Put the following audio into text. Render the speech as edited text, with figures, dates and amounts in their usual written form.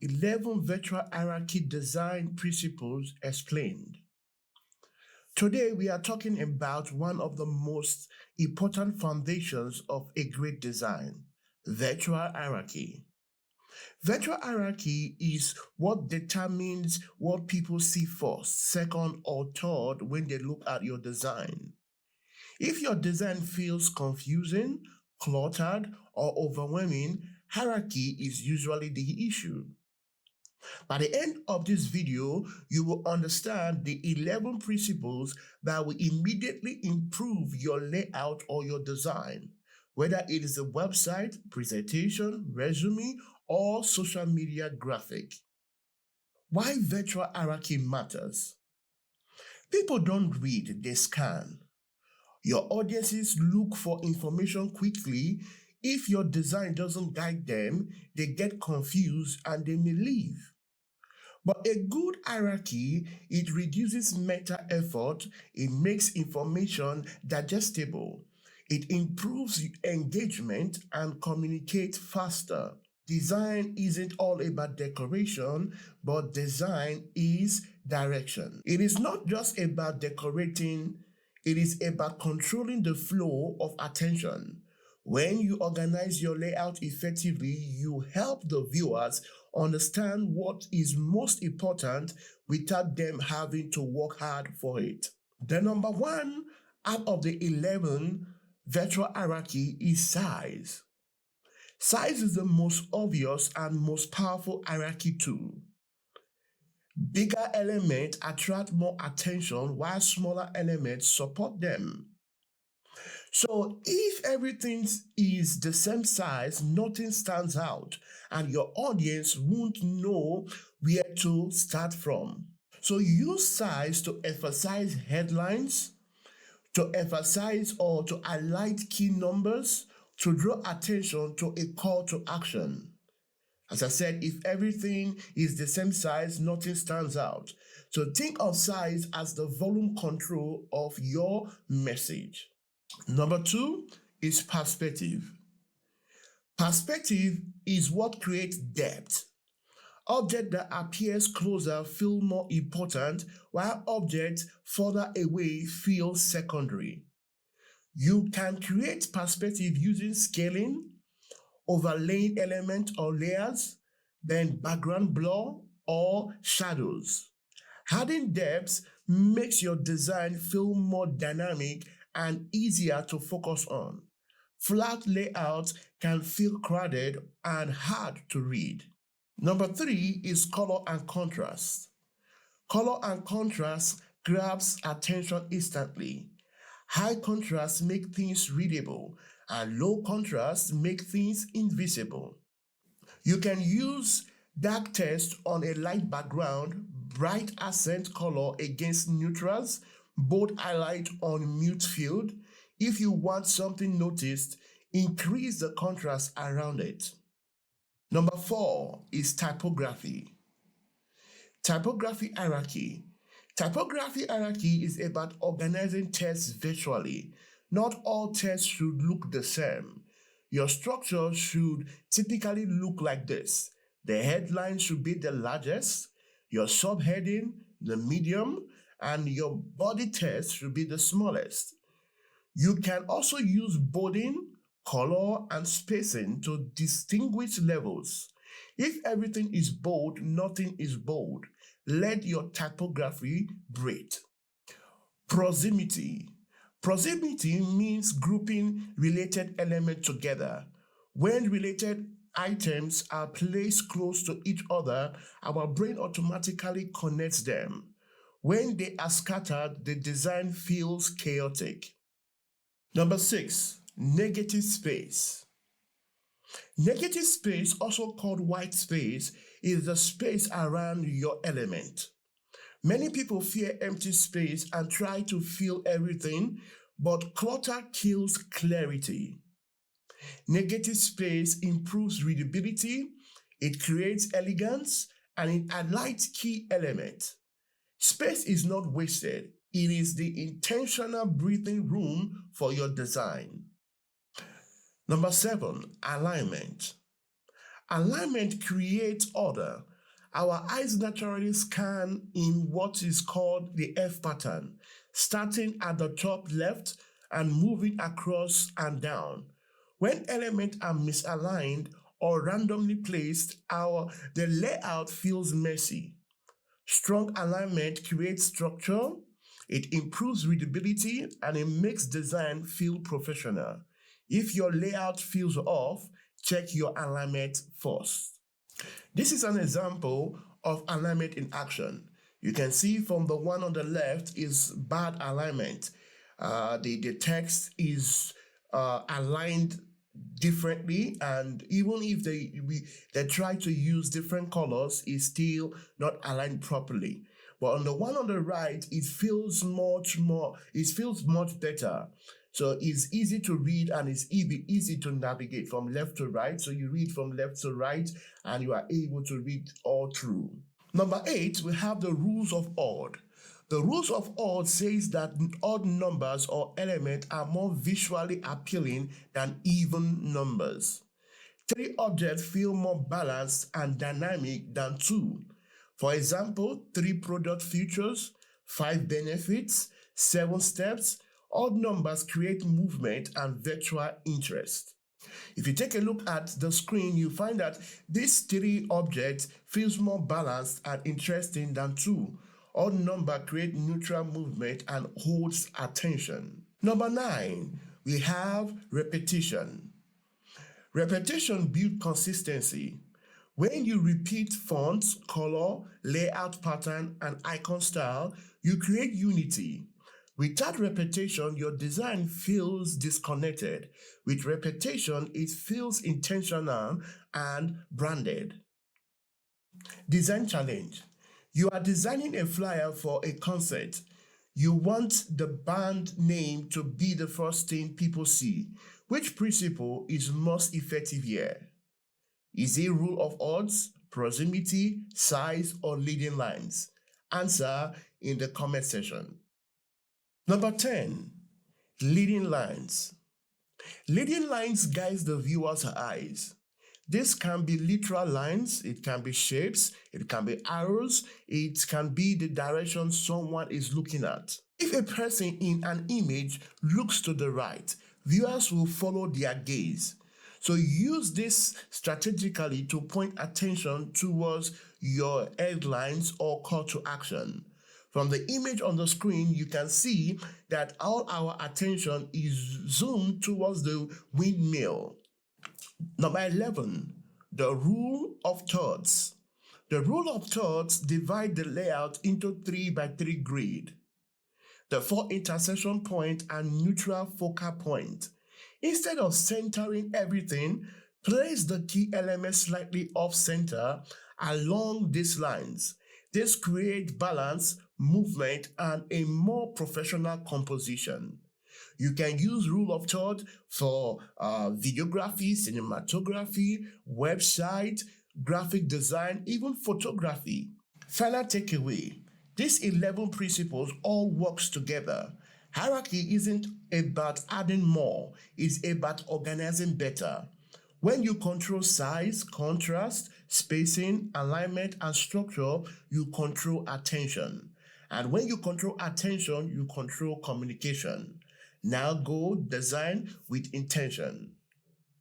11 Virtual Hierarchy Design Principles Explained. Today, we are talking about one of the most important foundations of a great design, virtual hierarchy. Virtual hierarchy is what determines what people see first, second, or third when they look at your design. If your design feels confusing, cluttered, or overwhelming, hierarchy is usually the issue. By the end of this video, you will understand the 11 principles that will immediately improve your layout or your design, whether it is a website, presentation, resume, or social media graphic. Why virtual hierarchy matters? People don't read, they scan. Your audiences look for information quickly. If your design doesn't guide them, they get confused and they may leave. But a good hierarchy, it reduces mental effort, it makes information digestible, it improves engagement and communicates faster. Design isn't all about decoration, but design is direction. It is not just about decorating, it is about controlling the flow of attention. When you organize your layout effectively, you help the viewers understand what is most important without them having to work hard for it. The number one out of the 11 virtual hierarchy is size. Size is the most obvious and most powerful hierarchy tool. Bigger elements attract more attention while smaller elements support them. So if everything is the same size, nothing stands out and your audience won't know where to start from. So use size to emphasize headlines, to emphasize or to highlight key numbers, to draw attention to a call to action. As I said, if everything is the same size, nothing stands out. So think of size as the volume control of your message. Number two is perspective. Perspective is what creates depth. Objects that appears closer feel more important, while objects further away feel secondary. You can create perspective using scaling, overlaying elements or layers, then background blur or shadows. Adding depth makes your design feel more dynamic and easier to focus on. Flat layouts can feel crowded and hard to read. Number three is color and contrast. Color and contrast grabs attention instantly. High contrast make things readable and low contrast make things invisible. You can use dark text on a light background, bright accent color against neutrals, bold highlight on mute field. If you want something noticed, increase the contrast around it. Number four is typography. Typography hierarchy. Typography hierarchy is about organizing text visually. Not all text should look the same. Your structure should typically look like this. The headline should be the largest, your subheading, the medium, and your body text should be the smallest. You can also use bolding, color, and spacing to distinguish levels. If everything is bold, nothing is bold. Let your typography breathe. Proximity. Proximity means grouping related elements together. When related items are placed close to each other, our brain automatically connects them. When they are scattered, the design feels chaotic. Number six, negative space. Negative space, also called white space, is the space around your element. Many people fear empty space and try to fill everything, but clutter kills clarity. Negative space improves readability, it creates elegance, and it highlights key elements. Space is not wasted, it is the intentional breathing room for your design. Number seven, alignment. Alignment creates order. our eyes naturally scan in what is called the F pattern, starting at the top left and moving across and down. When elements are misaligned or randomly placed, the layout feels messy. Strong alignment creates structure, it improves readability, and it makes design feel professional. If your layout feels off, check your alignment first. This is an example of alignment in action. You can see from the one on the left is bad alignment. The text is aligned differently, and even if they try to use different colors, it's still not aligned properly. But on the one on the right, it feels much better. So it's easy to read and it's easy to navigate from left to right. So you read from left to right and you are able to read all through. Number 8, we have the rules of odd. The rules of odd says that odd numbers or elements are more visually appealing than even numbers. 3 objects feel more balanced and dynamic than 2. For example, 3 product features, 5 benefits, 7 steps. Odd numbers create movement and virtual interest. If you take a look at the screen, you find that these 3 objects feels more balanced and interesting than 2. Odd number create neutral movement and holds attention. Number 9, we have repetition. Repetition builds consistency. When you repeat fonts, color, layout pattern, and icon style, you create unity. Without repetition, your design feels disconnected. With repetition, it feels intentional and branded. Design challenge. You are designing a flyer for a concert. You want the band name to be the first thing people see. Which principle is most effective here? Is it rule of odds, proximity, size, or leading lines? Answer in the comment section. Number 10, leading lines. Leading lines guides the viewer's eyes. This can be literal lines, it can be shapes, it can be arrows, it can be the direction someone is looking at. If a person in an image looks to the right, viewers will follow their gaze. So use this strategically to point attention towards your headlines or call to action. From the image on the screen, you can see that all our attention is zoomed towards the windmill. Number 11, the rule of thirds. The rule of thirds divides the layout into 3 by 3 grid. The 4 intersection point and neutral focal point. Instead of centering everything, place the key elements slightly off center along these lines. This creates balance, movement, and a more professional composition. You can use rule of third for videography, cinematography, website, graphic design, even photography. Final takeaway. These 11 principles all works together. Hierarchy isn't about adding more, it's about organizing better. When you control size, contrast, spacing, alignment, and structure, you control attention. And when you control attention, you control communication. Now go design with intention.